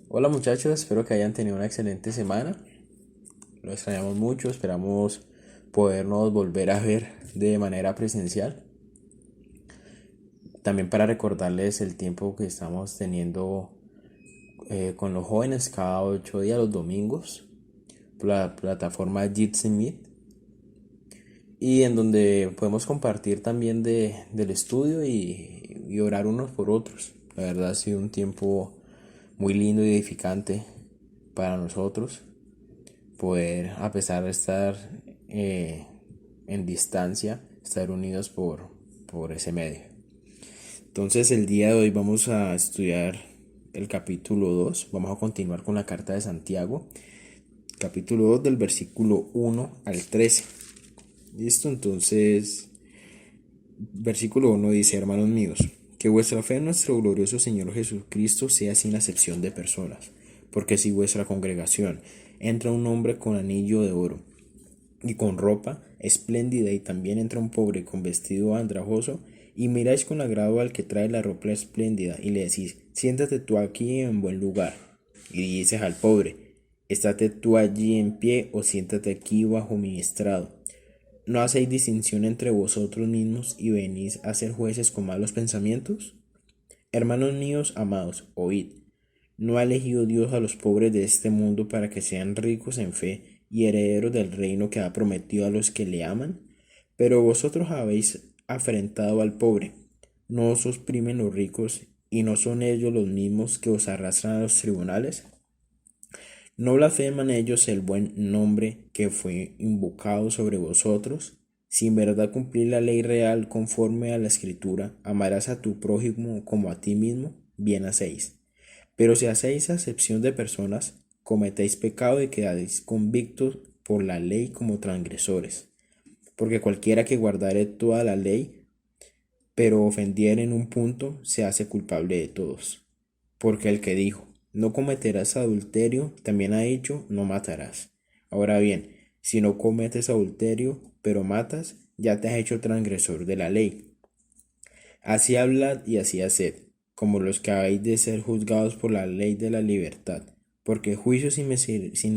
Hola muchachos, espero que hayan tenido una excelente semana. Lo extrañamos mucho, esperamos podernos volver a ver de manera presencial. También para recordarles el tiempo que estamos teniendo con los jóvenes cada 8 días los domingos por la plataforma Jitsi Meet y en donde podemos compartir también del estudio y orar unos por otros. La verdad ha sido un tiempo muy lindo y edificante para nosotros poder, a pesar de estar eh, en distancia, estar unidos por ese medio. Entonces el día de hoy vamos a estudiar el capítulo 2. Vamos a continuar con la carta de Santiago, capítulo 2 del versículo 1 al 13. ¿Listo? Entonces, versículo 1 dice: hermanos míos, que vuestra fe en nuestro glorioso Señor Jesucristo sea sin acepción de personas, porque si vuestra congregación entra un hombre con anillo de oro y con ropa espléndida, y también entra un pobre con vestido andrajoso, y miráis con agrado al que trae la ropa espléndida, y le decís: siéntate tú aquí en buen lugar, y dices al pobre: estate tú allí en pie, o siéntate aquí bajo mi estrado. ¿No hacéis distinción entre vosotros mismos y venís a ser jueces con malos pensamientos? Hermanos míos amados, oíd. ¿No ha elegido Dios a los pobres de este mundo para que sean ricos en fe y herederos del reino que ha prometido a los que le aman? Pero vosotros habéis afrentado al pobre. ¿No os oprimen los ricos, y no son ellos los mismos que os arrastran a los tribunales? ¿No blasfeman ellos el buen nombre que fue invocado sobre vosotros? Si en verdad cumplís la ley real conforme a la Escritura, amarás a tu prójimo como a ti mismo, bien hacéis. Pero si hacéis acepción de personas, cometéis pecado y quedáis convictos por la ley como transgresores. Porque cualquiera que guardare toda la ley, pero ofendiere en un punto, se hace culpable de todos. Porque el que dijo: no cometerás adulterio, también ha dicho: no matarás. Ahora bien, si no cometes adulterio, pero matas, ya te has hecho transgresor de la ley. Así hablad y así haced, como los que habéis de ser juzgados por la ley de la libertad, porque juicio sin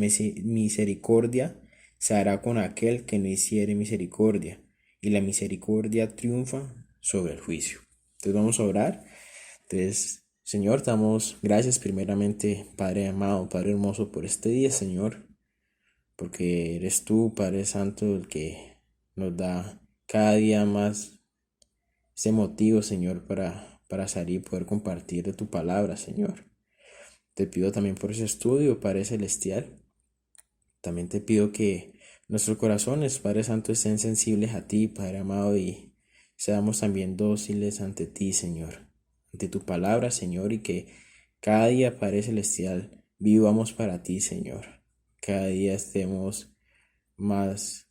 misericordia se hará con aquel que no hiciere misericordia, y la misericordia triunfa sobre el juicio. Entonces vamos a orar. Entonces, Señor, te damos gracias primeramente, Padre amado, Padre hermoso, por este día, Señor, porque eres tú, Padre Santo, el que nos da cada día más ese motivo, Señor, para salir y poder compartir de tu palabra, Señor. Te pido también por ese estudio, Padre Celestial. También te pido que nuestros corazones, Padre Santo, estén sensibles a ti, Padre amado, y seamos también dóciles ante ti, Señor, ante tu palabra, Señor, y que cada día, Padre Celestial, vivamos para ti, Señor. Cada día estemos más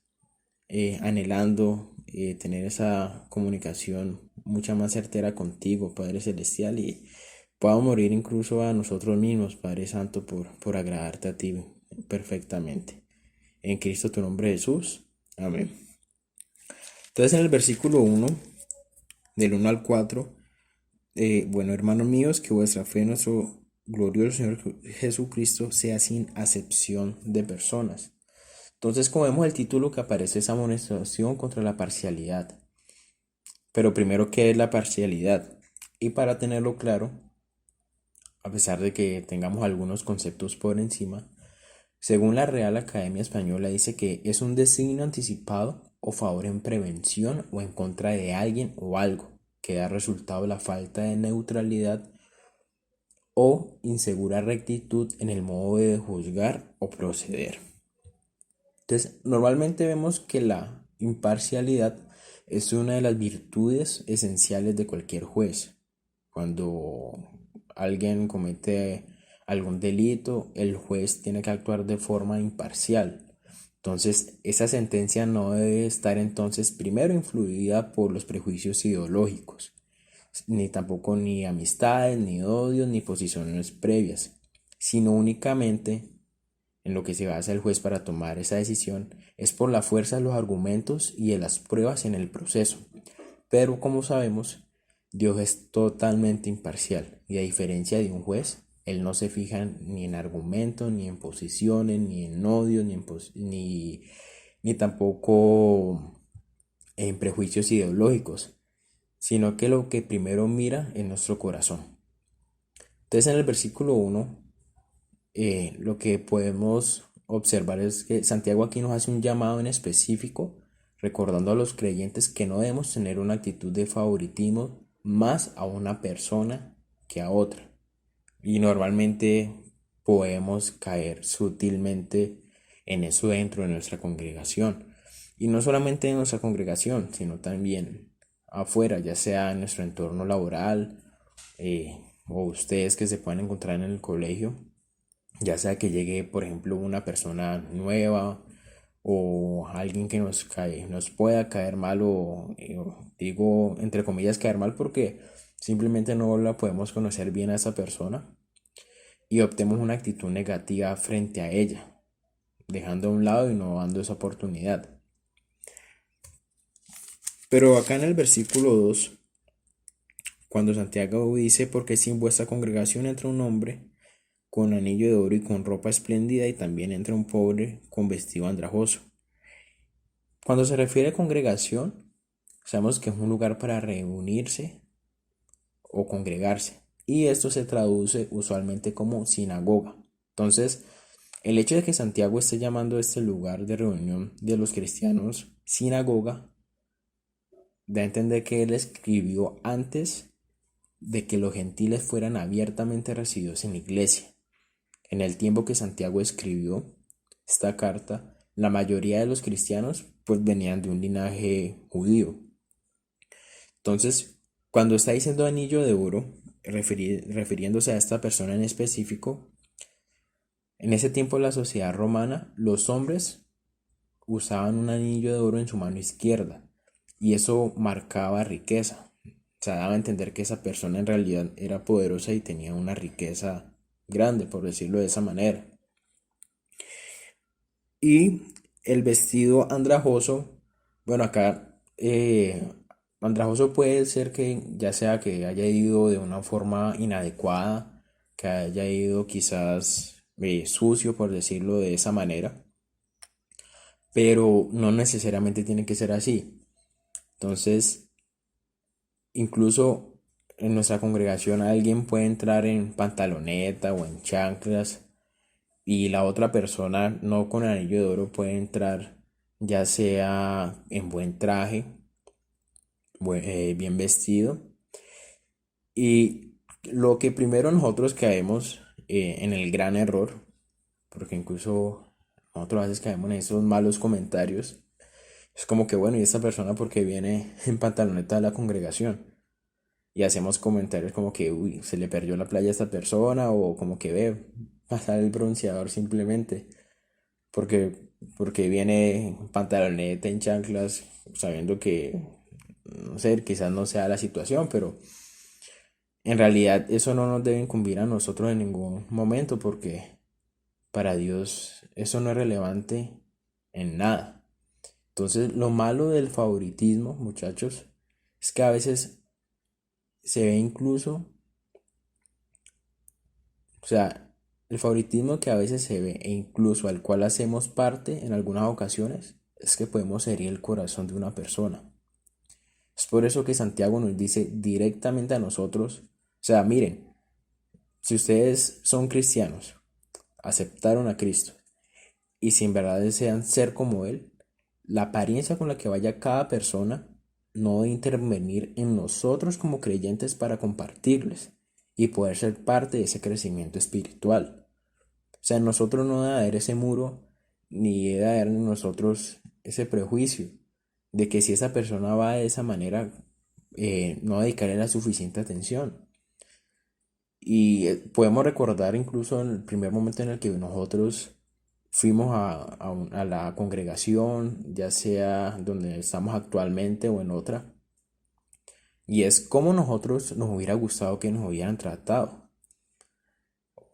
anhelando tener esa comunicación mucha más certera contigo, Padre Celestial, y podamos morir incluso a nosotros mismos, Padre Santo, por agradarte a ti perfectamente. En Cristo tu nombre, Jesús. Amén. Entonces en el versículo 1, del 1 al 4, bueno, hermanos míos, que vuestra fe en nuestro glorioso Señor Jesucristo sea sin acepción de personas. Entonces, como vemos el título, que aparece esa amonestación contra la parcialidad. Pero primero, ¿qué es la parcialidad? Y para tenerlo claro, a pesar de que tengamos algunos conceptos por encima, según la Real Academia Española dice que es un designio anticipado o favor en prevención o en contra de alguien o algo que da resultado la falta de neutralidad o insegura rectitud en el modo de juzgar o proceder. Entonces, normalmente vemos que la imparcialidad es una de las virtudes esenciales de cualquier juez. Cuando alguien comete algún delito, el juez tiene que actuar de forma imparcial. Entonces, esa sentencia no debe estar entonces primero influida por los prejuicios ideológicos, ni tampoco ni amistades, ni odios, ni posiciones previas, sino únicamente en lo que se basa el juez para tomar esa decisión es por la fuerza de los argumentos y de las pruebas en el proceso. Pero como sabemos, Dios es totalmente imparcial y a diferencia de un juez, Él no se fija ni en argumentos, ni en posiciones, ni en odios, ni tampoco en prejuicios ideológicos, sino que lo que primero mira es nuestro corazón. Entonces en el versículo 1, lo que podemos observar es que Santiago aquí nos hace un llamado en específico, recordando a los creyentes que no debemos tener una actitud de favoritismo más a una persona que a otra. Y normalmente podemos caer sutilmente en eso dentro de nuestra congregación. Y no solamente en nuestra congregación, sino también afuera, ya sea en nuestro entorno laboral, o ustedes que se puedan encontrar en el colegio, ya sea que llegue, por ejemplo, una persona nueva o alguien que nos pueda caer mal, o digo entre comillas caer mal porque simplemente no la podemos conocer bien a esa persona y optemos una actitud negativa frente a ella, dejando a un lado y no dando esa oportunidad. Pero acá en el versículo 2, cuando Santiago dice: porque si en vuestra congregación entra un hombre con anillo de oro y con ropa espléndida, y también entra un pobre con vestido andrajoso. Cuando se refiere a congregación, sabemos que es un lugar para reunirse o congregarse, y esto se traduce usualmente como sinagoga. Entonces, el hecho de que Santiago esté llamando a este lugar de reunión de los cristianos sinagoga da a entender que él escribió antes de que los gentiles fueran abiertamente recibidos en la iglesia. En el tiempo que Santiago escribió esta carta, la mayoría de los cristianos pues venían de un linaje judío. Entonces, cuando está diciendo anillo de oro, refiriéndose a esta persona en específico, en ese tiempo en la sociedad romana, los hombres usaban un anillo de oro en su mano izquierda, y eso marcaba riqueza. O sea, daba a entender que esa persona en realidad era poderosa y tenía una riqueza grande, por decirlo de esa manera. Y el vestido andrajoso, bueno, acá andrajoso puede ser que ya sea que haya ido de una forma inadecuada, que haya ido quizás sucio, por decirlo de esa manera, pero no necesariamente tiene que ser así. Entonces, incluso en nuestra congregación alguien puede entrar en pantaloneta o en chanclas, y la otra persona no con anillo de oro puede entrar ya sea en buen traje, bien vestido. Y lo que primero nosotros caemos en el gran error, porque incluso nosotros a veces caemos en esos malos comentarios, es como que bueno, ¿y esta persona porque viene en pantaloneta de la congregación? Y hacemos comentarios como que, uy, se le perdió la playa a esta persona, o como que ve pasar el bronceador simplemente porque viene en pantaloneta, en chanclas, sabiendo que, no sé, quizás no sea la situación, pero en realidad eso no nos debe incumbir a nosotros en ningún momento, porque para Dios eso no es relevante en nada. Entonces, lo malo del favoritismo, muchachos, es que a veces se ve incluso, o sea, el favoritismo que a veces se ve e incluso al cual hacemos parte en algunas ocasiones, es que podemos herir el corazón de una persona. Es por eso que Santiago nos dice directamente a nosotros, o sea, miren, si ustedes son cristianos, aceptaron a Cristo, y si en verdad desean ser como Él, la apariencia con la que vaya cada persona no debe intervenir en nosotros como creyentes para compartirles y poder ser parte de ese crecimiento espiritual. O sea, en nosotros no debe haber ese muro, ni debe haber en nosotros ese prejuicio de que si esa persona va de esa manera, no dedicarle la suficiente atención. Y podemos recordar incluso en el primer momento en el que nosotros fuimos a la congregación, ya sea donde estamos actualmente o en otra, y es como nosotros nos hubiera gustado que nos hubieran tratado,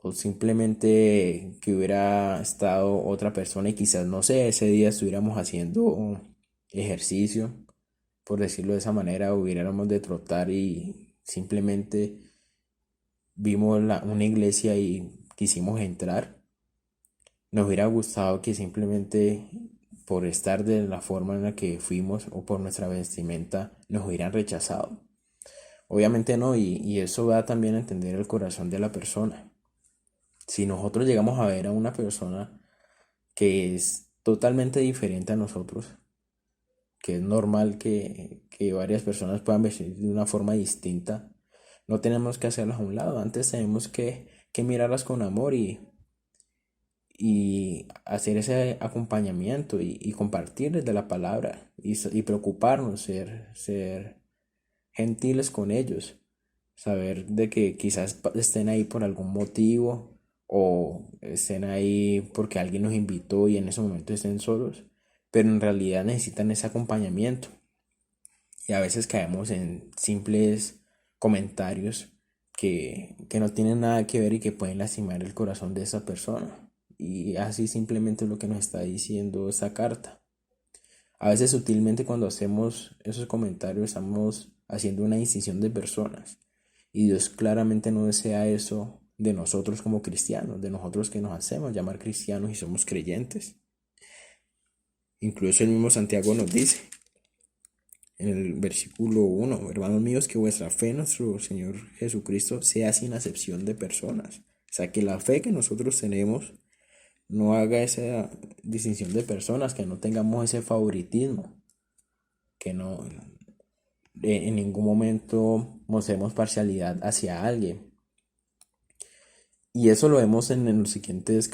o simplemente que hubiera estado otra persona y quizás, no sé, ese día estuviéramos haciendo ejercicio, por decirlo de esa manera, hubiéramos de trotar y simplemente vimos una iglesia y quisimos entrar, nos hubiera gustado que simplemente por estar de la forma en la que fuimos o por nuestra vestimenta nos hubieran rechazado. Obviamente no, y eso va también a entender el corazón de la persona. Si nosotros llegamos a ver a una persona que es totalmente diferente a nosotros, que es normal que varias personas puedan vestir de una forma distinta, no tenemos que hacerlas a un lado. Antes tenemos que mirarlas con amor y hacer ese acompañamiento y compartirles de la palabra y preocuparnos, ser gentiles con ellos, saber de que quizás estén ahí por algún motivo o estén ahí porque alguien los invitó y en ese momento estén solos, pero en realidad necesitan ese acompañamiento. Y a veces caemos en simples comentarios que no tienen nada que ver y que pueden lastimar el corazón de esa persona. Y así simplemente es lo que nos está diciendo esta carta. A veces sutilmente cuando hacemos esos comentarios estamos haciendo una distinción de personas. Y Dios claramente no desea eso de nosotros como cristianos, de nosotros que nos hacemos llamar cristianos y somos creyentes. Incluso el mismo Santiago nos dice en el versículo 1, hermanos míos, que vuestra fe en nuestro Señor Jesucristo sea sin acepción de personas. O sea, que la fe que nosotros tenemos no haga esa distinción de personas, que no tengamos ese favoritismo, que no en ningún momento mostremos parcialidad hacia alguien. Y eso lo vemos en los siguientes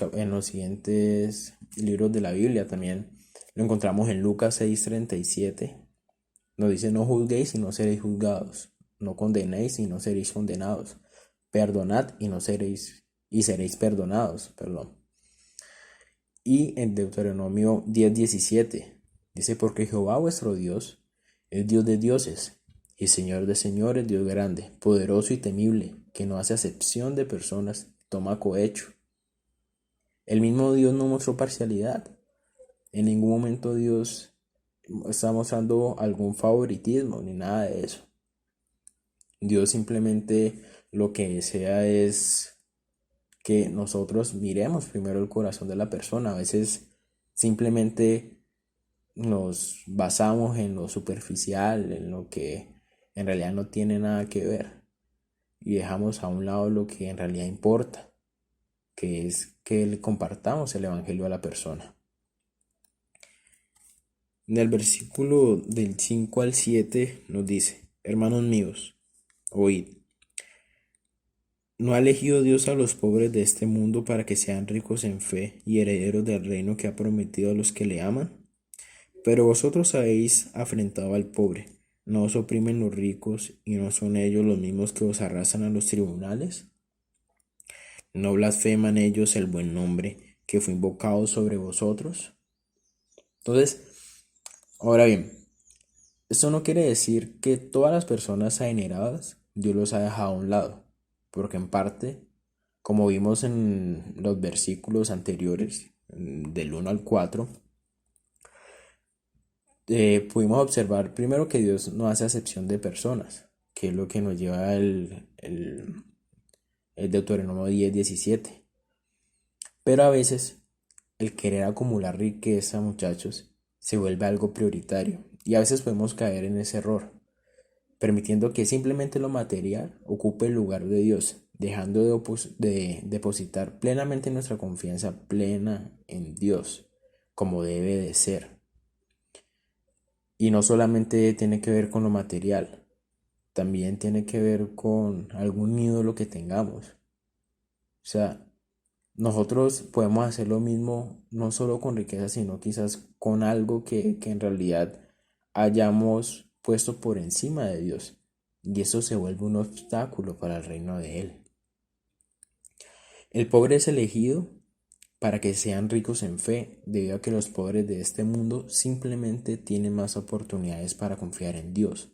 libros de la Biblia también. Lo encontramos en Lucas 6:37. Nos dice, no juzguéis y no seréis juzgados. No condenéis y no seréis condenados. Perdonad y seréis perdonados. Perdón. Y en Deuteronomio 10:17 dice, porque Jehová vuestro Dios es Dios de dioses y Señor de señores, Dios grande, poderoso y temible, que no hace acepción de personas, toma cohecho. El mismo Dios no mostró parcialidad. En ningún momento Dios está mostrando algún favoritismo ni nada de eso. Dios simplemente lo que desea es que nosotros miremos primero el corazón de la persona. A veces simplemente nos basamos en lo superficial, en lo que en realidad no tiene nada que ver y dejamos a un lado lo que en realidad importa, que es que le compartamos el evangelio a la persona. En el versículo del 5 al 7 nos dice, hermanos míos, oíd. ¿No ha elegido Dios a los pobres de este mundo para que sean ricos en fe y herederos del reino que ha prometido a los que le aman? Pero vosotros habéis afrentado al pobre. ¿No os oprimen los ricos y no son ellos los mismos que os arrasan a los tribunales? ¿No blasfeman ellos el buen nombre que fue invocado sobre vosotros? Entonces, ahora bien, esto no quiere decir que todas las personas adineradas Dios los ha dejado a un lado, porque en parte, como vimos en los versículos anteriores, del 1 al 4, pudimos observar primero que Dios no hace acepción de personas, que es lo que nos lleva el Deuteronomio 10:17. Pero a veces el querer acumular riqueza, muchachos, se vuelve algo prioritario y a veces podemos caer en ese error, permitiendo que simplemente lo material ocupe el lugar de Dios, dejando de depositar plenamente nuestra confianza plena en Dios, como debe de ser. Y no solamente tiene que ver con lo material, también tiene que ver con algún ídolo que tengamos. O sea, nosotros podemos hacer lo mismo no solo con riqueza, sino quizás con algo que en realidad hayamos puesto por encima de Dios. Y eso se vuelve un obstáculo para el reino de Él. El pobre es elegido para que sean ricos en fe, debido a que los pobres de este mundo simplemente tienen más oportunidades para confiar en Dios.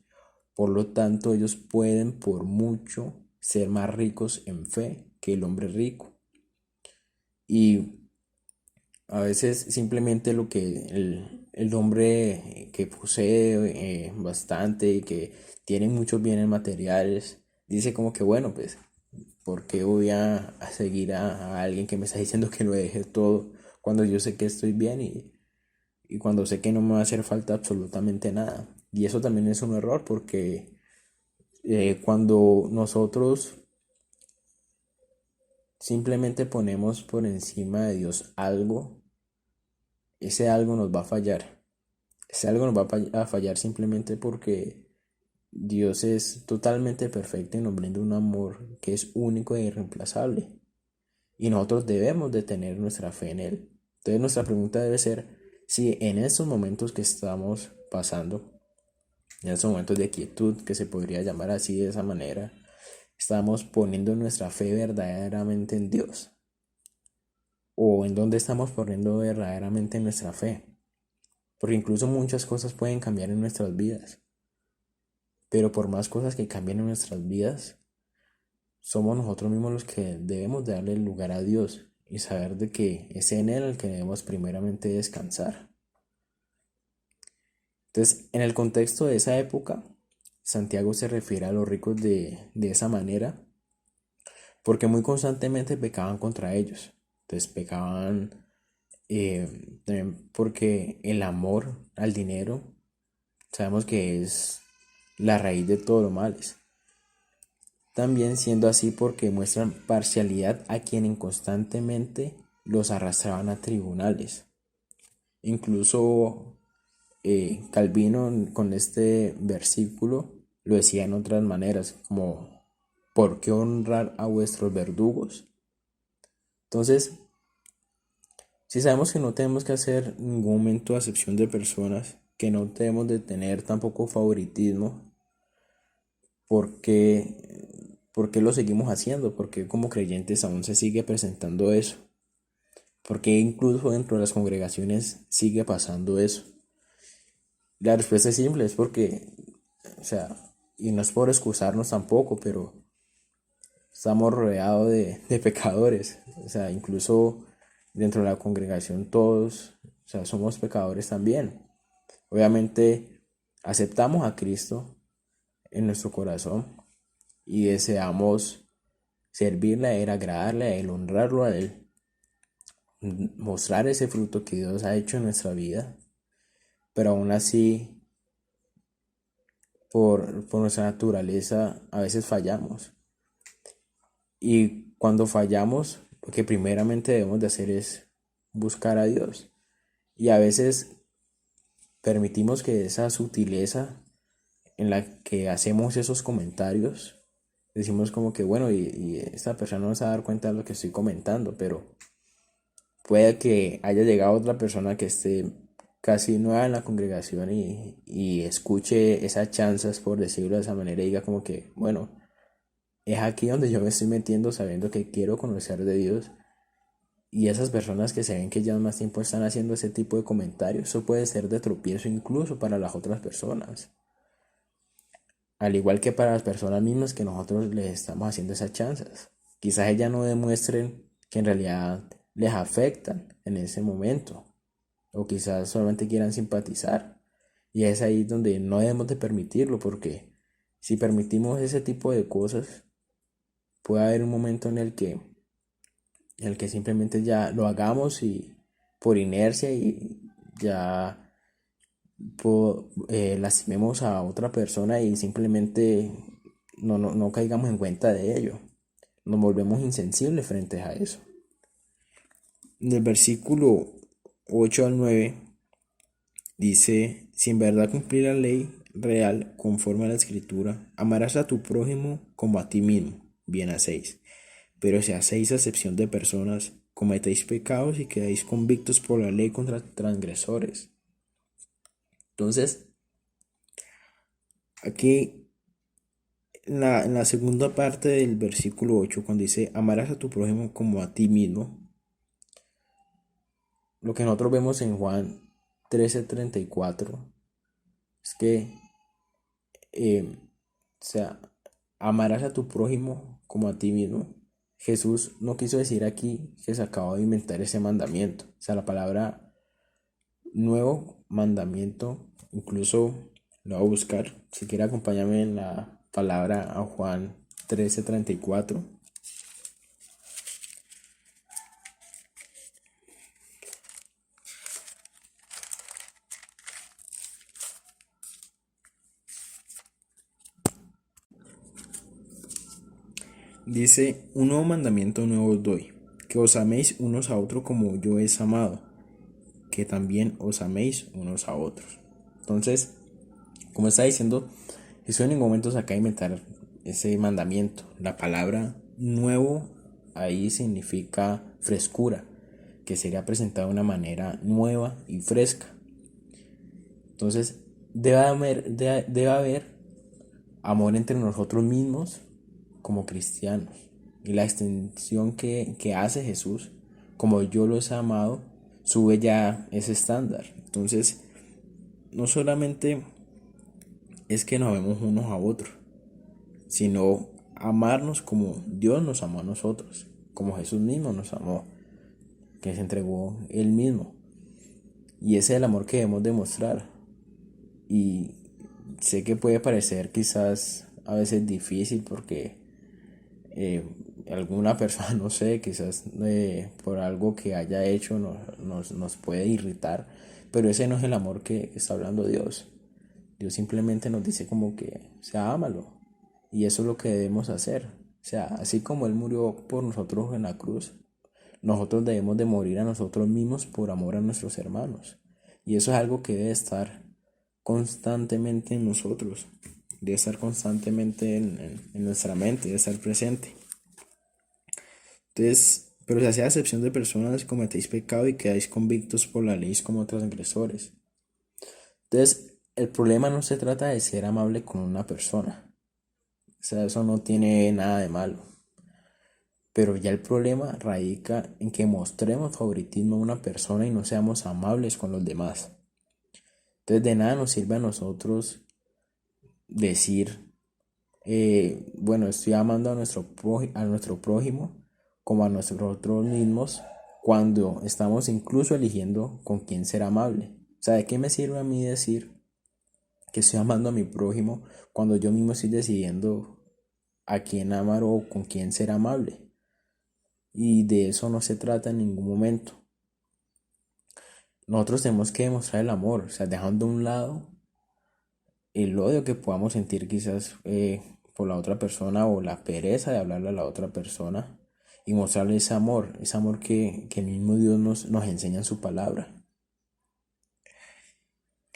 Por lo tanto, ellos pueden por mucho ser más ricos en fe que el hombre rico. Y a veces simplemente lo que el hombre que posee bastante y que tiene muchos bienes materiales, dice como que bueno, pues ¿Por qué voy a seguir a alguien que me está diciendo que lo deje todo cuando yo sé que estoy bien y cuando sé que no me va a hacer falta absolutamente nada? Y eso también es un error porque cuando nosotros simplemente ponemos por encima de Dios algo, ese algo nos va a fallar. Ese algo nos va a fallar simplemente porque Dios es totalmente perfecto y nos brinda un amor que es único e irreemplazable. Y nosotros debemos de tener nuestra fe en Él. Entonces nuestra pregunta debe ser si en estos momentos que estamos pasando, en estos momentos de quietud, que se podría llamar así de esa manera, estamos poniendo nuestra fe verdaderamente en Dios. O en dónde estamos poniendo verdaderamente nuestra fe. Porque incluso muchas cosas pueden cambiar en nuestras vidas. Pero por más cosas que cambien en nuestras vidas, somos nosotros mismos los que debemos de darle lugar a Dios y saber de que es en Él el que debemos primeramente descansar. Entonces, en el contexto de esa época, Santiago se refiere a los ricos de esa manera porque muy constantemente pecaban contra ellos. Entonces pecaban también porque el amor al dinero sabemos que es la raíz de todos los males. También siendo así porque muestran parcialidad a quienes constantemente los arrastraban a tribunales. Incluso Calvino con este versículo lo decía en otras maneras, como ¿por qué honrar a vuestros verdugos? Entonces, si sabemos que no tenemos que hacer en ningún momento acepción de personas, que no debemos de tener tampoco favoritismo, ¿por qué lo seguimos haciendo? ¿Por qué como creyentes aún se sigue presentando eso? ¿Por qué incluso dentro de las congregaciones sigue pasando eso? La respuesta es simple, es porque, o sea, y no es por excusarnos tampoco, pero estamos rodeados de pecadores. O sea, incluso dentro de la congregación todos, o sea, somos pecadores también. Obviamente aceptamos a Cristo en nuestro corazón y deseamos servirle a Él, agradarle a Él, honrarlo a Él, mostrar ese fruto que Dios ha hecho en nuestra vida, pero aún así, por nuestra naturaleza, a veces fallamos. Y cuando fallamos, lo que primeramente debemos de hacer es buscar a Dios. Y a veces permitimos que esa sutileza en la que hacemos esos comentarios, decimos como que bueno, y esta persona no se va a dar cuenta de lo que estoy comentando, pero puede que haya llegado otra persona que esté casi nueva en la congregación y escuche esas chanzas, por decirlo de esa manera, y diga como que, bueno, es aquí donde yo me estoy metiendo sabiendo que quiero conocer de Dios. Y esas personas que se ven que ya más tiempo están haciendo ese tipo de comentarios, eso puede ser de tropiezo incluso para las otras personas. Al igual que para las personas mismas que nosotros les estamos haciendo esas chanzas. Quizás ellas no demuestren que en realidad les afectan en ese momento. O quizás solamente quieran simpatizar. Y es ahí donde no debemos de permitirlo porque si permitimos ese tipo de cosas, puede haber un momento en el que simplemente ya lo hagamos y por inercia y ya lastimemos a otra persona y simplemente no caigamos en cuenta de ello. Nos volvemos insensibles frente a eso. Del versículo 8 al 9 dice, si en verdad cumplir la ley real conforme a la escritura, amarás a tu prójimo como a ti mismo, bien hacéis. Pero si hacéis acepción de personas, cometéis pecados y quedáis convictos por la ley contra transgresores. Entonces, aquí en la segunda parte del versículo 8, cuando dice, amarás a tu prójimo como a ti mismo, lo que nosotros vemos en Juan 13:34 es que, o sea, amarás a tu prójimo como a ti mismo. Jesús no quiso decir aquí que se acabó de inventar ese mandamiento. O sea, la palabra nuevo mandamiento, incluso lo voy a buscar. Si quiere acompáñame en la palabra a Juan 13:34. Dice, un nuevo mandamiento nuevo os doy, que os améis unos a otros como yo os he amado, que también os améis unos a otros. Entonces, como está diciendo, Jesús en ningún momento se acaba de inventar ese mandamiento. La palabra nuevo ahí significa frescura, que sería presentado de una manera nueva y fresca. Entonces, debe haber amor entre nosotros mismos como cristianos. Y la extensión que hace Jesús, como yo los he amado, sube ya ese estándar. Entonces, no solamente es que nos vemos unos a otros, sino amarnos como Dios nos amó a nosotros, como Jesús mismo nos amó, que se entregó Él mismo. Y ese es el amor que debemos demostrar. Y sé que puede parecer quizás a veces difícil porque eh, alguna persona, no sé, quizás por algo que haya hecho nos puede irritar, pero ese no es el amor que está hablando Dios. Dios simplemente nos dice como que, o sea, ámalo. Y eso es lo que debemos hacer. O sea, así como Él murió por nosotros en la cruz, nosotros debemos de morir a nosotros mismos por amor a nuestros hermanos. Y eso es algo que debe estar constantemente en nosotros. Debe estar constantemente en nuestra mente, debe estar presente. Entonces, pero si hacéis acepción de personas, cometéis pecado y quedáis convictos por la ley como transgresores. Entonces, el problema no se trata de ser amable con una persona. O sea, eso no tiene nada de malo. Pero ya el problema radica en que mostremos favoritismo a una persona y no seamos amables con los demás. Entonces, de nada nos sirve a nosotros decir, bueno, estoy amando a nuestro prójimo como a nosotros mismos cuando estamos incluso eligiendo con quién ser amable. O sea, ¿de qué me sirve a mí decir que estoy amando a mi prójimo cuando yo mismo estoy decidiendo a quién amar o con quién ser amable? Y de eso no se trata en ningún momento. Nosotros tenemos que demostrar el amor, o sea, dejando a un lado el odio que podamos sentir quizás por la otra persona o la pereza de hablarle a la otra persona y mostrarle ese amor que el mismo Dios nos enseña en su palabra.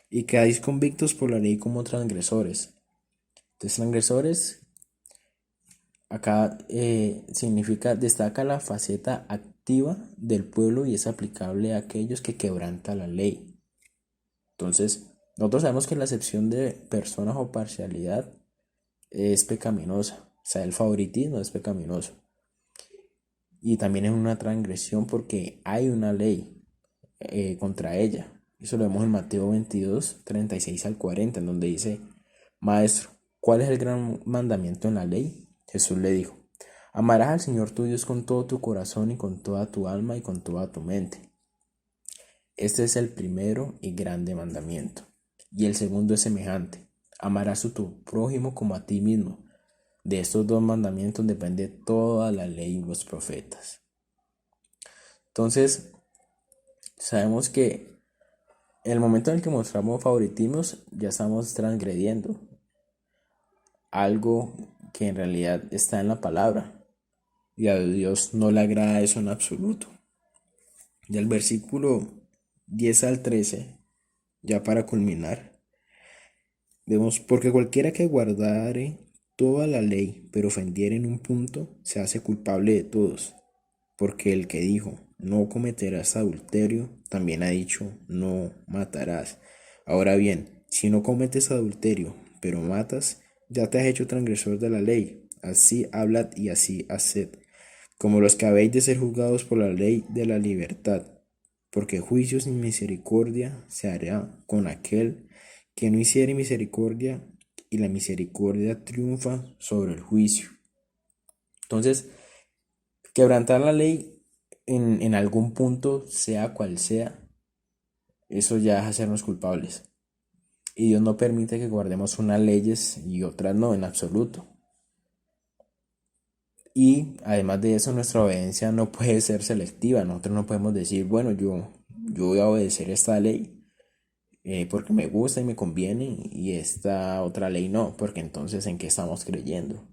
Y quedáis convictos por la ley como transgresores. Entonces, transgresores acá significa, destaca la faceta activa del pueblo y es aplicable a aquellos que quebrantan la ley. Entonces, nosotros sabemos que la acepción de personas o parcialidad es pecaminosa, o sea, el favoritismo es pecaminoso. Y también es una transgresión porque hay una ley contra ella. Eso lo vemos en Mateo 22, 36 al 40, en donde dice, Maestro, ¿cuál es el gran mandamiento en la ley? Jesús le dijo, amarás al Señor tu Dios con todo tu corazón y con toda tu alma y con toda tu mente. Este es el primero y grande mandamiento. Y el segundo es semejante, amarás a tu prójimo como a ti mismo. De estos dos mandamientos depende toda la ley y los profetas. Entonces, sabemos que en el momento en el que mostramos favoritismos, ya estamos transgrediendo algo que en realidad está en la palabra. Y a Dios no le agrada eso en absoluto. Ya el versículo 10 al 13, ya para culminar, vemos, porque cualquiera que guardare toda la ley, pero ofendiere en un punto, se hace culpable de todos. Porque el que dijo, no cometerás adulterio, también ha dicho, no matarás. Ahora bien, si no cometes adulterio, pero matas, ya te has hecho transgresor de la ley. Así hablad y así haced, como los que habéis de ser juzgados por la ley de la libertad. Porque juicio sin misericordia se hará con aquel que no hiciere misericordia, y la misericordia triunfa sobre el juicio. Entonces, quebrantar la ley en algún punto, sea cual sea, eso ya es hacernos culpables. Y Dios no permite que guardemos unas leyes y otras no, en absoluto. Y además de eso, nuestra obediencia no puede ser selectiva. Nosotros no podemos decir, bueno, yo voy a obedecer esta ley porque me gusta y me conviene, y esta otra ley no, porque entonces ¿en qué estamos creyendo?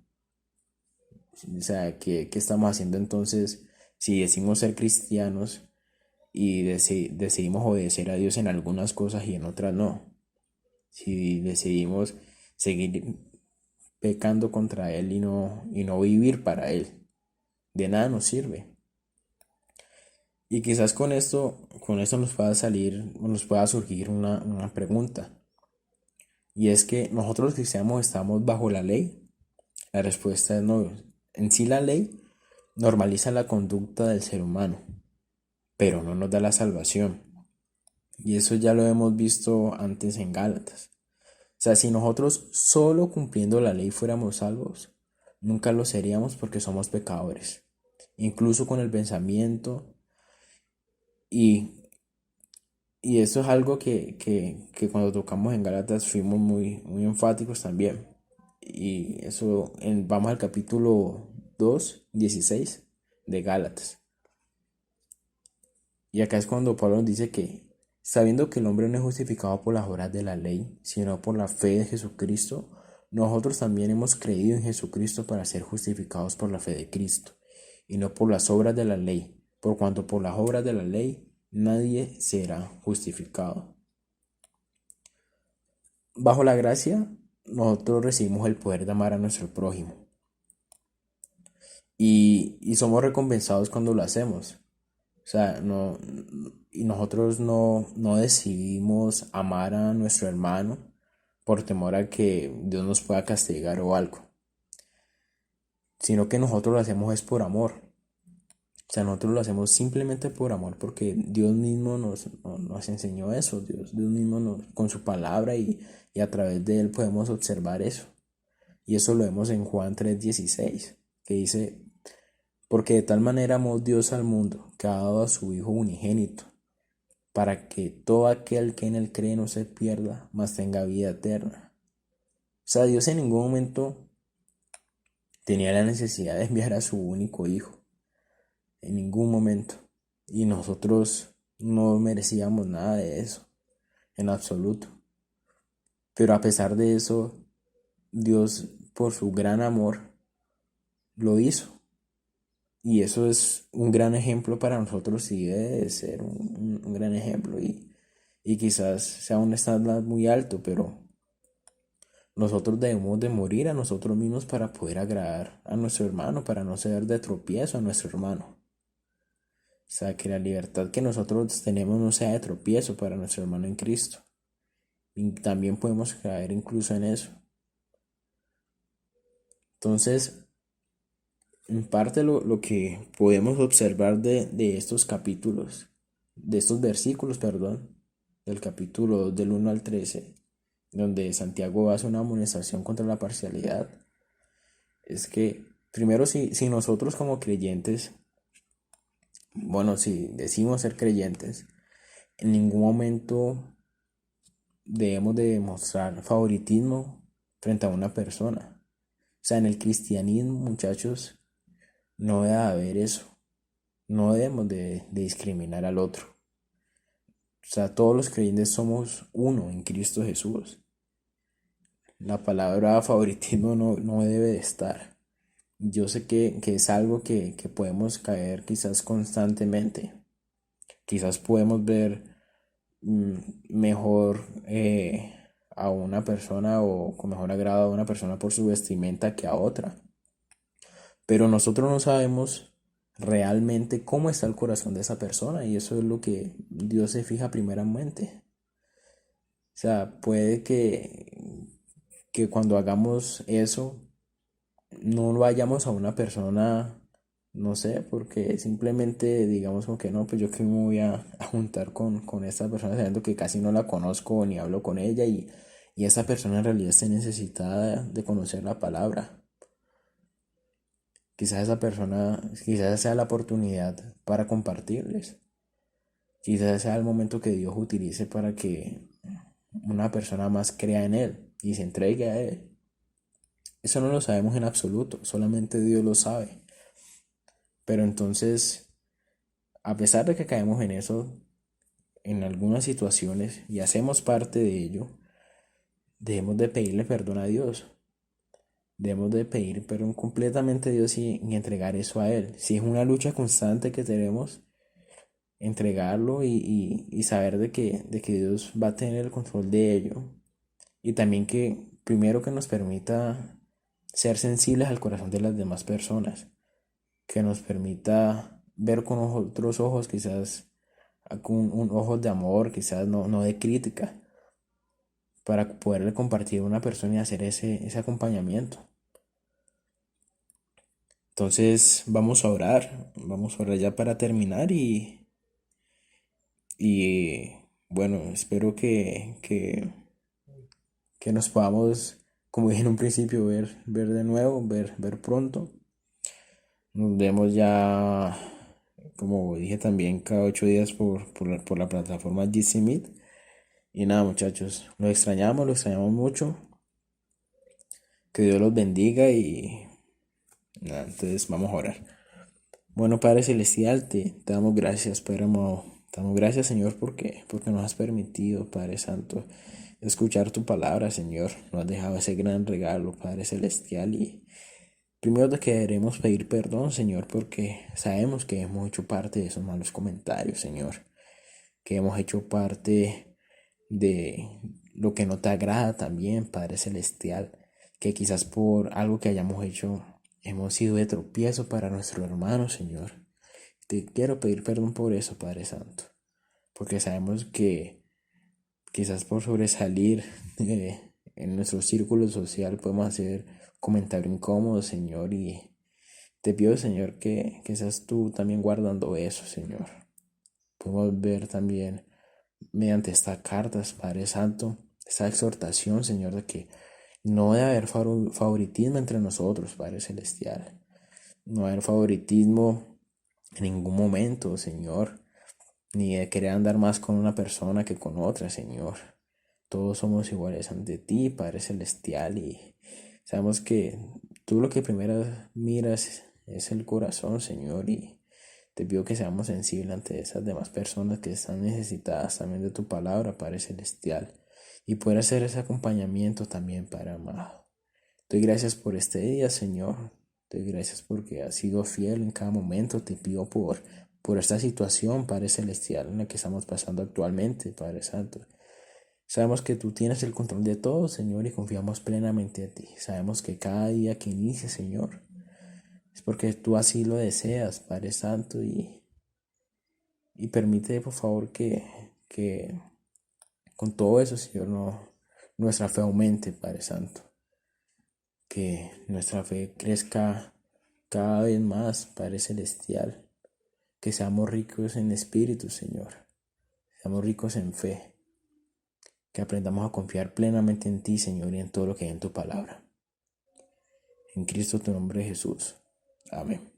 O sea, ¿qué estamos haciendo entonces si decimos ser cristianos y decidimos obedecer a Dios en algunas cosas y en otras no? Si decidimos seguir pecando contra Él y no vivir para Él, de nada nos sirve. Y quizás con esto nos pueda surgir una pregunta. Y es que nosotros los cristianos estamos bajo la ley. La respuesta es no. En sí la ley normaliza la conducta del ser humano, pero no nos da la salvación. Y eso ya lo hemos visto antes en Gálatas. O sea, si nosotros solo cumpliendo la ley fuéramos salvos, nunca lo seríamos porque somos pecadores. Incluso con el pensamiento. Y, y eso es algo que cuando tocamos en Gálatas fuimos muy, muy enfáticos también. Y eso, vamos al capítulo 2:16 de Gálatas. Y acá es cuando Pablo nos dice que, sabiendo que el hombre no es justificado por las obras de la ley, sino por la fe de Jesucristo, nosotros también hemos creído en Jesucristo para ser justificados por la fe de Cristo, y no por las obras de la ley, por cuanto por las obras de la ley nadie será justificado. Bajo la gracia, nosotros recibimos el poder de amar a nuestro prójimo, y somos recompensados cuando lo hacemos. O sea, y nosotros no decidimos amar a nuestro hermano por temor a que Dios nos pueda castigar o algo, sino que nosotros lo hacemos es por amor. O sea, nosotros lo hacemos simplemente por amor porque Dios mismo nos enseñó eso. Dios mismo con su palabra y a través de él podemos observar eso. Y eso lo vemos en Juan 3:16, que dice: porque de tal manera amó Dios al mundo, que ha dado a su Hijo unigénito, para que todo aquel que en él cree no se pierda, mas tenga vida eterna. O sea, Dios en ningún momento tenía la necesidad de enviar a su único Hijo, en ningún momento. Y nosotros no merecíamos nada de eso, en absoluto. Pero a pesar de eso, Dios, por su gran amor, lo hizo. Y eso es un gran ejemplo para nosotros y debe de ser un gran ejemplo. Y quizás sea un estándar muy alto, pero nosotros debemos de morir a nosotros mismos para poder agradar a nuestro hermano, para no ser de tropiezo a nuestro hermano. O sea, que la libertad que nosotros tenemos no sea de tropiezo para nuestro hermano en Cristo. Y también podemos caer incluso en eso. Entonces, en parte lo que podemos observar de estos capítulos, de estos versículos, perdón, del capítulo del 1 al 13, donde Santiago hace una amonestación contra la parcialidad, es que primero si nosotros como creyentes, bueno, si decimos ser creyentes, en ningún momento debemos de demostrar favoritismo frente a una persona. O sea, en el cristianismo, muchachos, no debe haber eso. No debemos de discriminar al otro. O sea, todos los creyentes somos uno en Cristo Jesús. La palabra favoritismo no debe de estar. Yo sé que es algo que podemos caer quizás constantemente. Quizás podemos ver mejor a una persona o con mejor agrado a una persona por su vestimenta que a otra. Pero nosotros no sabemos realmente cómo está el corazón de esa persona y eso es lo que Dios se fija primeramente. O sea, puede que cuando hagamos eso no vayamos a una persona, no sé, porque simplemente digamos como que no, pues yo que me voy a juntar con esta persona sabiendo que casi no la conozco ni hablo con ella y esa persona en realidad está necesitada de conocer la palabra. Quizás esa persona, quizás sea la oportunidad para compartirles. Quizás sea el momento que Dios utilice para que una persona más crea en Él y se entregue a Él. Eso no lo sabemos en absoluto, solamente Dios lo sabe. Pero entonces, a pesar de que caemos en eso, en algunas situaciones, y hacemos parte de ello, debemos de pedirle perdón a Dios. Debemos de pedir perdón completamente a Dios y entregar eso a Él. Si es una lucha constante que tenemos, entregarlo y saber de que Dios va a tener el control de ello. Y también que primero que nos permita ser sensibles al corazón de las demás personas, que nos permita ver con otros ojos, quizás con un ojo de amor, quizás no de crítica, para poderle compartir a una persona y hacer ese acompañamiento. Entonces vamos a orar ya para terminar y bueno, espero que nos podamos, como dije en un principio, ver de nuevo, ver pronto. Nos vemos ya, como dije también, cada 8 días por la plataforma GC Meet. Y nada, muchachos, lo extrañamos mucho. Que Dios los bendiga y nada, entonces vamos a orar. Bueno, Padre Celestial, te damos gracias, Padre amado. Te damos gracias, Señor, porque nos has permitido, Padre Santo, escuchar tu palabra, Señor. Nos has dejado ese gran regalo, Padre Celestial. Y primero te queremos pedir perdón, Señor, porque sabemos que hemos hecho parte de esos malos comentarios, Señor. Que hemos hecho parte de lo que no te agrada también, Padre Celestial. Que quizás por algo que hayamos hecho hemos sido de tropiezo para nuestro hermano, Señor. Te quiero pedir perdón por eso, Padre Santo. Porque sabemos que quizás por sobresalir en nuestro círculo social podemos hacer comentarios incómodos, Señor. Y te pido, Señor, que seas tú también guardando eso, Señor. Podemos ver también mediante estas cartas, Padre Santo, esta exhortación, Señor, de que no debe haber favoritismo entre nosotros, Padre Celestial. No debe haber favoritismo en ningún momento, Señor. Ni de querer andar más con una persona que con otra, Señor. Todos somos iguales ante ti, Padre Celestial, y sabemos que tú lo que primero miras es el corazón, Señor, y te pido que seamos sensibles ante esas demás personas que están necesitadas también de tu palabra, Padre Celestial, y poder hacer ese acompañamiento también, Padre amado. Doy gracias por este día, Señor. Doy gracias porque has sido fiel en cada momento. Te pido por esta situación, Padre Celestial, en la que estamos pasando actualmente, Padre Santo. Sabemos que tú tienes el control de todo, Señor, y confiamos plenamente en ti. Sabemos que cada día que inicie, Señor, es porque tú así lo deseas, Padre Santo, y permite, por favor, que con todo eso, Señor, nuestra fe aumente, Padre Santo. Que nuestra fe crezca cada vez más, Padre Celestial. Que seamos ricos en espíritu, Señor. Seamos ricos en fe. Que aprendamos a confiar plenamente en ti, Señor, y en todo lo que hay en tu palabra. En Cristo, tu nombre, Jesús. Amén.